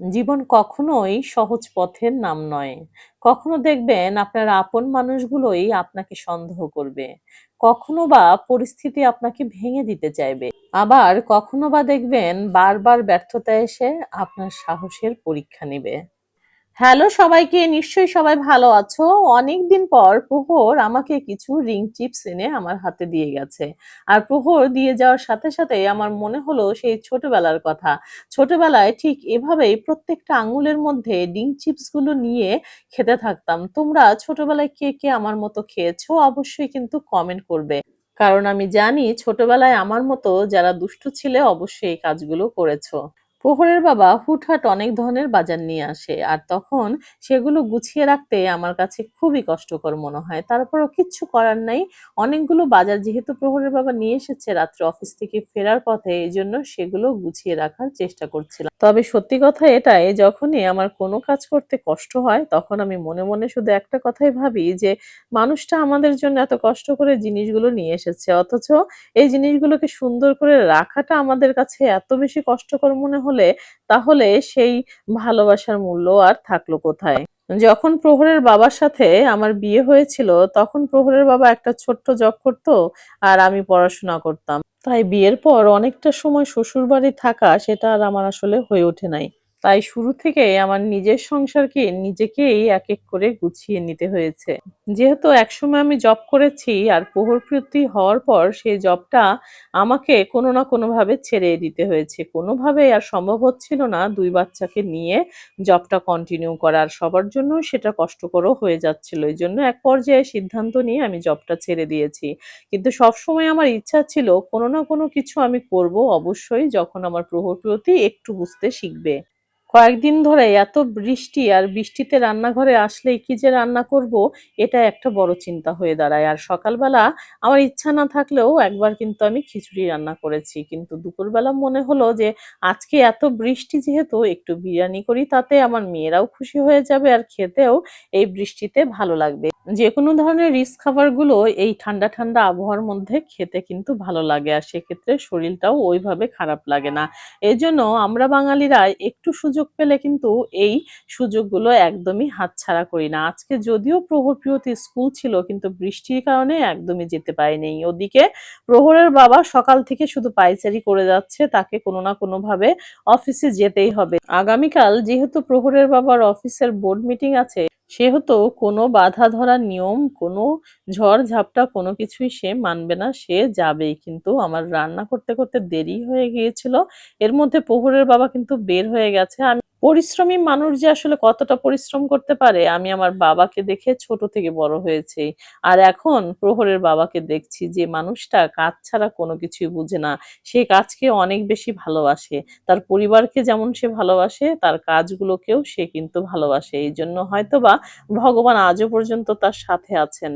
জীবন কখনোই সহজ পথের নাম নয়। কখনো দেখবেন আপনার আপন মানুষগুলোই আপনাকে সন্দেহ করবে। কখনো বা পরিস্থিতি আপনাকে ভেঙে দিতে চাইবে। আবার কখনো বা দেখবেন বারবার ব্যর্থতা এসে আপনার সাহসের পরীক্ষা নিবে। হ্যালো সবাইকে, নিশ্চয়ই সবাই ভালো আছো। অনেকদিন পর প্রহর আমাকে কিছু রিং চিপস এনে আমার হাতে দিয়ে গেছে। আর প্রহর দিয়ে যাওয়ার সাথে সাথে আমার মনে হলো সেই ছোটবেলার কথা। ছোটবেলায় ঠিক এভাবেই প্রত্যেকটা আঙুলের মধ্যে রিং চিপস গুলো নিয়ে খেতে থাকতাম। তোমরা ছোটবেলায় কে কে আমার মতো খেয়েছো অবশ্যই কিন্তু কমেন্ট করবে। কারণ আমি জানি ছোটবেলায় আমার মতো যারা দুষ্টু ছিলে অবশ্যই এই কাজগুলো করেছো। প্রহরের বাবা হুটহাট অনেক ধরনের বাজার নিয়ে আসে আর তখন সেগুলো গুছিয়ে রাখতে আমার কাছে খুবই কষ্টকর মনে হয়। তারপরও কিচ্ছু করার নাই। অনেকগুলো বাজার যেহেতু প্রহরের বাবা নিয়ে এসেছে রাত্রে অফিস থেকে ফেরার পথে, এজন্য সেগুলো গুছিয়ে রাখার চেষ্টা করছিলাম। তবে সত্যি কথা এটাই, যখনই আমার কোনো কাজ করতে কষ্ট হয় তখন আমি মনে মনে শুধু একটা কথাই ভাবি যে মানুষটা আমাদের জন্য এত কষ্ট করে জিনিসগুলো নিয়ে এসেছে, অথচ এই জিনিসগুলোকে সুন্দর করে রাখাটা আমাদের কাছে এত বেশি কষ্টকর মনে হলে তাহলে সেই ভালোবাসার মূল্য আর থাকলো কোথায়? যখন প্রহরের বাবার সাথে আমার বিয়ে হয়েছিল তখন প্রহরের বাবা একটা ছোট্ট জব করতো আর আমি পড়াশোনা করতাম। তাই বিয়ের পর অনেকটা সময় শ্বশুরবাড়ি থাকা সেটা আর আমার আসলে হয়ে ওঠে নাই। তাই শুরু থেকেই আমার নিজের সংসারকে নিজেকেই এক এক করে গুছিয়ে নিতে হয়েছে। যেহেতু একসময় আমি জব করেছি আর প্রহরপ্রতি হওয়ার পর সেই জবটা আমাকে কোনো না কোনোভাবে ছেড়ে দিতে হয়েছে। কোনোভাবেই আর সম্ভব হচ্ছিল না ২ বাচ্চাকে নিয়ে জবটা কন্টিনিউ করা। আর সবার জন্য সেটা কষ্টকরও হয়ে যাচ্ছিল। এজন্য এক পর্যায়ে সিদ্ধান্ত নিয়ে আমি জবটা ছেড়ে দিয়েছি। কিন্তু সবসময় আমার ইচ্ছা ছিল কোনো না কোনো কিছু আমি করব অবশ্যই যখন আমার প্রহরপ্রতি একটু বুঝতে শিখবে। কয়েকদিন ধরে এত বৃষ্টি আর বৃষ্টিতে রান্নাঘরে আসলেই কি যে রান্না করব এটা একটা বড় চিন্তা হয়ে দাঁড়ায়। আর সকালবেলা আমার ইচ্ছা না থাকলেও একবার কিন্তু আমি খিচুড়ি রান্না করেছি। কিন্তু দুপুরবেলা মনে হলো যে আজকে এত বৃষ্টি যেহেতু একটু বিরিয়ানি করি, তাতে আমার মেয়েরাও খুশি হয়ে যাবে আর খেতেও এই বৃষ্টিতে ভালো লাগবে। যেকোনো ধরনের রিচ খাবারগুলো এই ঠান্ডা, ঠান্ডা আবহাওয়ার মধ্যে খেতে কিন্তু ভালো লাগে। আর সেক্ষেত্রে শরীরটাও ওইভাবে খারাপ লাগে না। এজন্য আমরা বাঙালিরা একটু সুযোগ পেলে কিন্তু এই সুযোগগুলো একদমই হাতছাড়া করি না। আজকে যদিও প্রহরপ্রিয়তে স্কুল ছিল কিন্তু বৃষ্টির কারণে একদমই যেতে পারিনি। ওদিকে প্রহরের বাবা সকাল থেকে শুধু পায়চারি করে যাচ্ছে। তাকে কোনো না কোনোভাবে অফিসে যেতেই হবে। আগামীকাল যেহেতু প্রহরের বাবার অফিসের বোর্ড মিটিং আছে, সেহেতু কোনো বাধা ধরার নিয়ম, কোনো ঝড়-ঝাপটা কোনো কিছুই সে মানবে না। সে যাবেই। কিন্তু আমার রান্না করতে, করতে দেরি হয়ে গিয়েছিল। এর মধ্যে প্রহরের বাবা কিন্তু বের হয়ে গেছে। আমি পরিশ্রমী মানুষ যে আসলে কতটা পরিশ্রম করতে পারে আমি আমার বাবাকে দেখে ছোট থেকে বড় হয়েছি। আর এখন প্রহরের বাবাকে দেখছি যে মানুষটা কাজ ছাড়া কোনো কিছুই বুঝে না। সে কাজকে অনেক বেশি ভালোবাসে। তার পরিবারকে যেমন সে ভালোবাসে, তার কাজগুলোকেও সে কিন্তু ভালোবাসে। এইজন্য হয়তোবা ভগবান আজও পর্যন্ত তার সাথে আছেন।